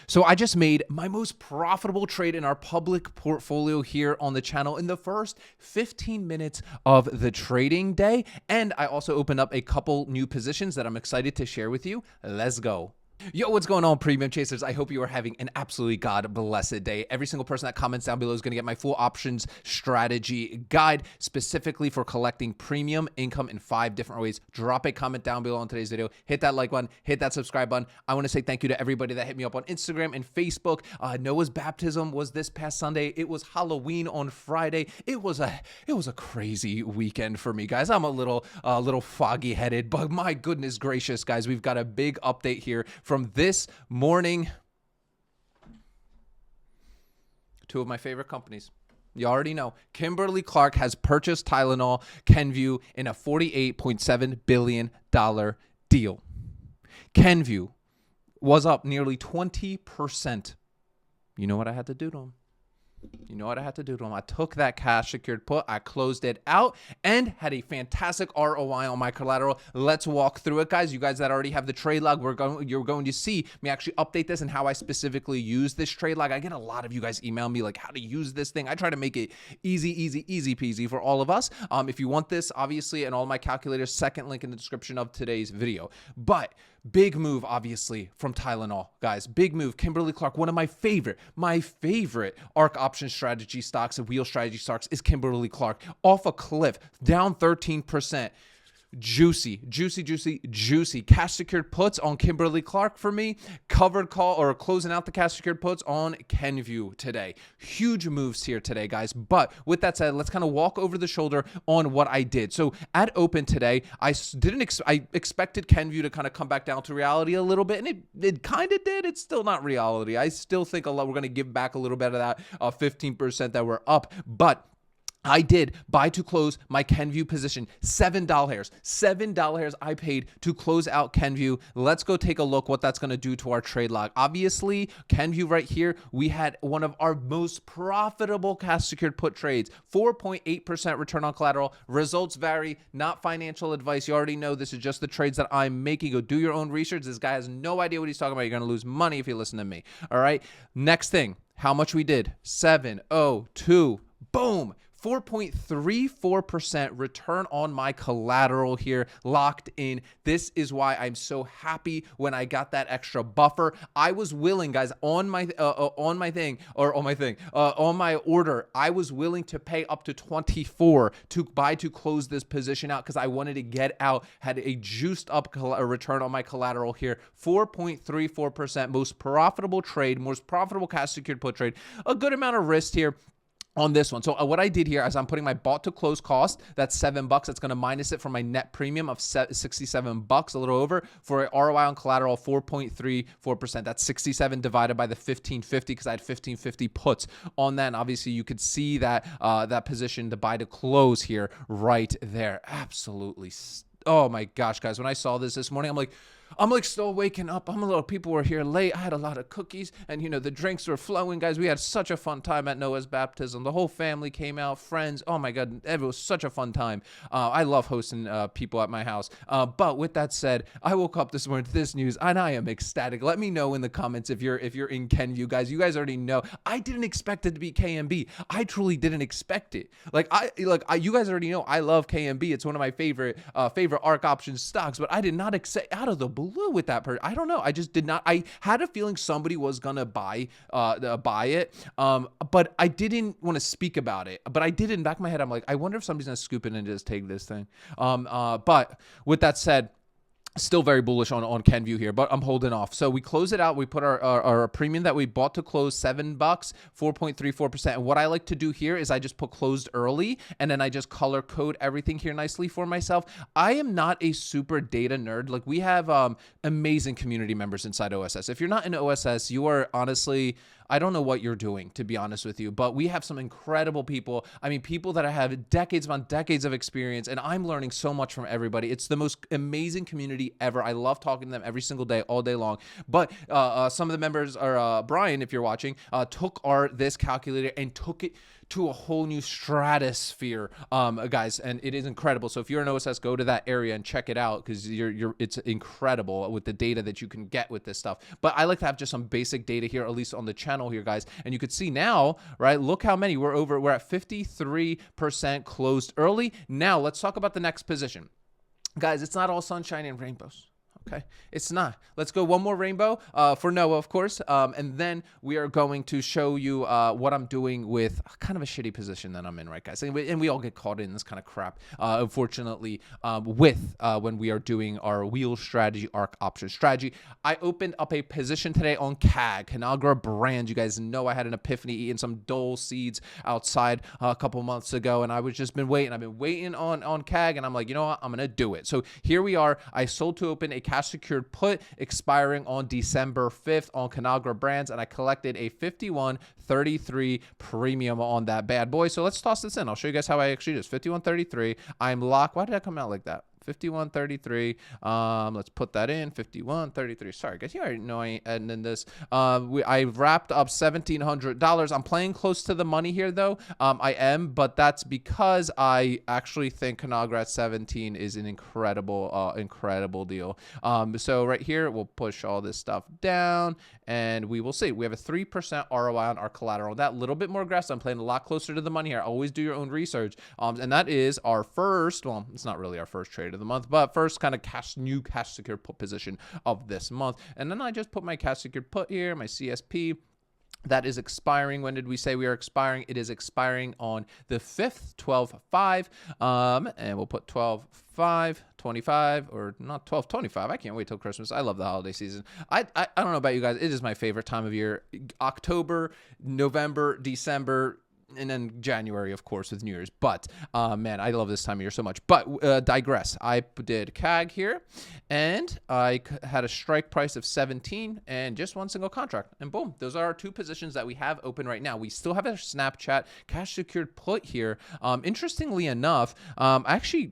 So I just made my most profitable trade in our public portfolio here on the channel in the first 15 minutes of the trading day. And I also opened up a couple new positions that I'm excited to share with you. Let's go. Yo, what's going on, Premium Chasers? I hope you are having an absolutely God-blessed day. Every single person that comments down below is going to get my full options strategy guide, specifically for collecting premium income in 5 different ways. Drop a comment down below on today's video. Hit that like button. Hit that subscribe button. I want to say thank you to everybody that hit me up on Instagram and Facebook. Noah's baptism was this past Sunday. It was Halloween on Friday. It was a crazy weekend for me, guys. I'm a little foggy-headed, but my goodness gracious, guys, we've got a big update here from this morning. 2 of my favorite companies. You already know. Kimberly-Clark has purchased Tylenol, Kenvue in a $48.7 billion deal. Kenvue was up nearly 20%. You know what I had to do to them? I took that cash secured put, I closed it out, and had a fantastic ROI on my collateral. Let's walk through it, guys. You guys that already have the trade log, you're going to see me actually update this and how I specifically use this trade log. I get a lot of you guys email me like how to use this thing. I try to make it easy peasy for all of us. If you want this, obviously, and all my calculators, second link in the description of today's video. But big move, obviously, from Tylenol, guys. Big move. Kimberly-Clark, one of my favorite Ark Options Strategy stocks and Wheel Strategy stocks is Kimberly-Clark. Off a cliff, down 13%. Juicy. Cash secured puts on Kimberly-Clark for me. Covered call or closing out the cash secured puts on Kenvue today. Huge moves here today, guys. But with that said, let's kind of walk over the shoulder on what I did. So at open today, I expected Kenvue to kind of come back down to reality a little bit, and it kind of did. It's still not reality. I still think we're going to give back a little bit of that 15% that we're up, but I did buy to close my Kenvue position, $7. $7 I paid to close out Kenvue. Let's go take a look what that's going to do to our trade log. Obviously, Kenvue right here, we had one of our most profitable cash secured put trades, 4.8% return on collateral. Results vary, not financial advice. You already know this is just the trades that I'm making. Go do your own research. This guy has no idea what he's talking about. You're going to lose money if you listen to me. All right. Next thing, how much we did? 702. Boom. 4.34% return on my collateral here, locked in. This is why I'm so happy when I got that extra buffer. I was willing, guys, on my order, I was willing to pay up to 24 to buy to close this position out because I wanted to get out. Had a juiced up return on my collateral here, 4.34%, most profitable trade, most profitable cash secured put trade. A good amount of risk here on this one. So what I did here is I'm putting my bought to close cost, that's $7. That's going to minus it from my net premium of $67, a little over, for an ROI on collateral 4.34%. That's 67 divided by the 1550 because I had 1550 puts on that. And obviously you could see that that position, the buy to close here right there. Absolutely. Oh my gosh, guys. When I saw this morning, I'm like still waking up. People were here late. I had a lot of cookies and, the drinks were flowing, guys. We had such a fun time at Noah's baptism. The whole family came out, friends. Oh my God. It was such a fun time. I love hosting people at my house. But with that said, I woke up this morning to this news and I am ecstatic. Let me know in the comments if you're in Kenvue, guys. You guys already know. I didn't expect it to be KMB. I truly didn't expect it. You guys already know I love KMB. It's one of my favorite Ark Options stocks, but I did not expect out of the blue with that person. I don't know. I just did not. I had a feeling somebody was gonna buy it, but I didn't want to speak about it. But I did in the back of my head. I'm like, I wonder if somebody's gonna scoop it and just take this thing. But with that said, still very bullish on Kenvue here, but I'm holding off. So we close it out. We put our premium that we bought to close $7, 4.34%. And what I like to do here is I just put closed early and then I just color code everything here nicely for myself. I am not a super data nerd. Like we have amazing community members inside OSS. If you're not in OSS, you are honestly, I don't know what you're doing, to be honest with you, but we have some incredible people. I mean, people that have decades upon decades of experience, and I'm learning so much from everybody. It's the most amazing community ever. I love talking to them every single day, all day long. But some of the members are, Brian, if you're watching, took this calculator and took it to a whole new stratosphere, guys, and it is incredible. So if you're an OSS, go to that area and check it out, because it's incredible with the data that you can get with this stuff. But I like to have just some basic data here, at least on the channel here, guys. And you could see now, right? Look how many we're at 53% closed early. Now let's talk about the next position, guys. It's not all sunshine and rainbows. Okay, it's not. Let's go one more rainbow for Noah, of course, and then we are going to show you what I'm doing with kind of a shitty position that I'm in, right, guys? And we all get caught in this kind of crap, unfortunately, when we are doing our wheel strategy, Ark Options Strategy. I opened up a position today on CAG, Conagra brand. You guys know I had an epiphany eating some dole seeds outside a couple months ago, and I was just been waiting. I've been waiting on CAG, and I'm like, you know what? I'm gonna do it. So here we are. I sold to open a cash secured put expiring on December 5th on Conagra brands, and I collected a 51.33 premium on that bad boy. So let's toss this in. I'll show you guys how I actually do this. 51.33. I'm locked. Why did I come out like that? 51.33. Let's put that in. 51.33. Sorry, guys. You already know I ain't ending this. I wrapped up $1,700. I'm playing close to the money here, though. I am, but that's because I actually think Conagra at 17 is an incredible deal. So right here, we'll push all this stuff down, and we will see. We have a 3% ROI on our collateral. That little bit more aggressive. I'm playing a lot closer to the money here. Always do your own research. And that is our first. Well, it's not really our first trade of the month, but first kind of new cash secured put position of this month. And then I just put my cash secured put here, my CSP. That is expiring. When did we say we are expiring? It is expiring on the 5th, 12/5. And we'll put 12/5/25, or not 12/25. I can't wait till Christmas. I love the holiday season. I don't know about you guys. It is my favorite time of year. October, November, December, and then January, of course, with New Year's. But, man, I love this time of year so much. But digress. I did CAG here, and I had a strike price of 17 and just one single contract. And boom, those are our two positions that we have open right now. We still have a Snapchat cash secured put here. Interestingly enough, actually,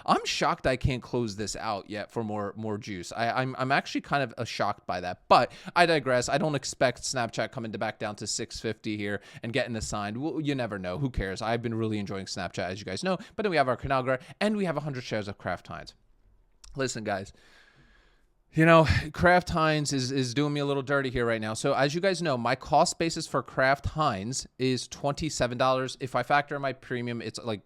I'm shocked I can't close this out yet for more juice. I'm actually kind of shocked by that, but I digress. I don't expect Snapchat coming to back down to 650 here and getting assigned. Well, you never know. Who cares? I've been really enjoying Snapchat, as you guys know. But then we have our Conagra, and we have 100 shares of Kraft Heinz. Listen, guys. You know, Kraft Heinz is doing me a little dirty here right now. So as you guys know, my cost basis for Kraft Heinz is $27. If I factor in my premium, it's like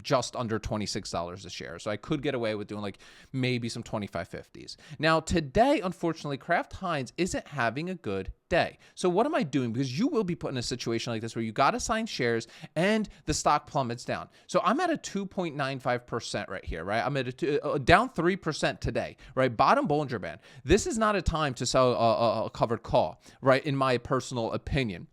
just under $26 a share. So I could get away with doing like maybe some 25.50s. Now today, unfortunately, Kraft Heinz isn't having a good day. So what am I doing? Because you will be put in a situation like this where you got to sign shares and the stock plummets down. So I'm at a 2.95% right here, right? I'm at down 3% today, right? Bottom Bollinger Band. This is not a time to sell a covered call, right? In my personal opinion.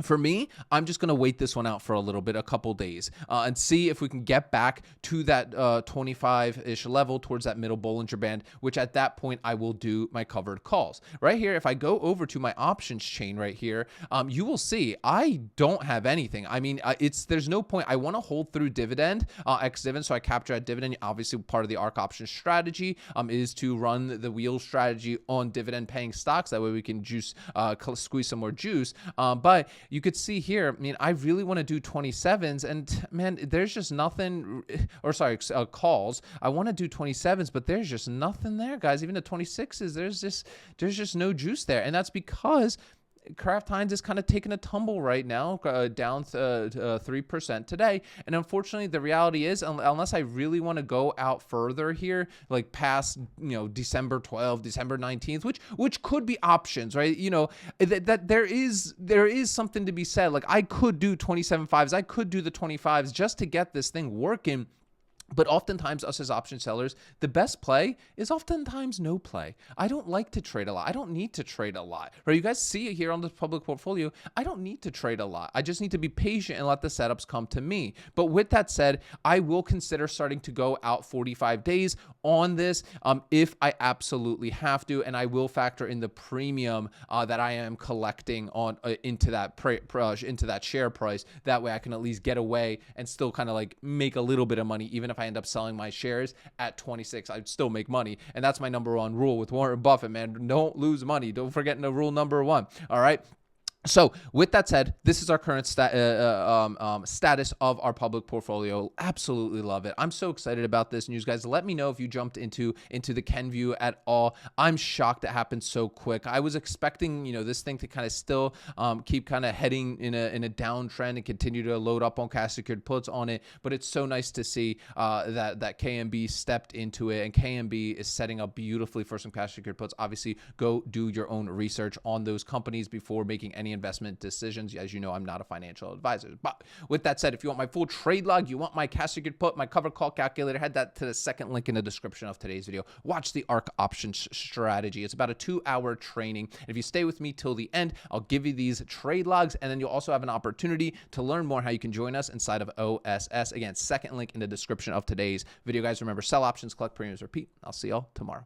For me, I'm just going to wait this one out for a little bit, a couple days, and see if we can get back to that 25-ish level towards that middle Bollinger Band, which at that point I will do my covered calls. Right here, if I go over to my options chain right here, you will see I don't have anything. I mean, there's no point. I want to hold through dividend, ex-dividend, so I capture that dividend. Obviously, part of the Ark Options strategy is to run the wheel strategy on dividend-paying stocks. That way we can squeeze some more juice. But you could see here, I mean, I really want to do 27s, and man, there's just nothing, or sorry, calls. I want to do 27s, but there's just nothing there, guys. Even the 26s, there's just no juice there. And that's because Kraft Heinz is kind of taking a tumble right now, down 3% today. And unfortunately, the reality is, unless I really want to go out further here, like past, December 12th, December 19th, which could be options, right? That there is something to be said. Like I could do 27.5s, I could do the 25s just to get this thing working. But oftentimes, us as option sellers, the best play is oftentimes no play. I don't like to trade a lot. I don't need to trade a lot. Right? You guys see it here on the public portfolio. I don't need to trade a lot. I just need to be patient and let the setups come to me. But with that said, I will consider starting to go out 45 days on this if I absolutely have to, and I will factor in the premium that I am collecting on into that share price. That way, I can at least get away and still kind of like make a little bit of money, even if I end up selling my shares at 26, I'd still make money. And that's my number one rule with Warren Buffett, man. Don't lose money. Don't forget rule number one. All right. So with that said, this is our current status of our public portfolio. Absolutely love it. I'm so excited about this news, guys. Let me know if you jumped into the Kenvue at all. I'm shocked it happened so quick. I was expecting, this thing to kind of still keep kind of heading in a downtrend and continue to load up on cash secured puts on it. But it's so nice to see that KMB stepped into it, and KMB is setting up beautifully for some cash secured puts. Obviously, go do your own research on those companies before making any investment decisions. As you know, I'm not a financial advisor. But with that said, if you want my full trade log, you want my cash secured put, my cover call calculator, head that to the second link in the description of today's video. Watch the Ark Options Strategy. It's about a 2-hour training. If you stay with me till the end, I'll give you these trade logs, and then you'll also have an opportunity to learn more how you can join us inside of OSS. Again, second link in the description of today's video, guys. Remember, sell options, collect premiums, repeat. I'll see y'all tomorrow.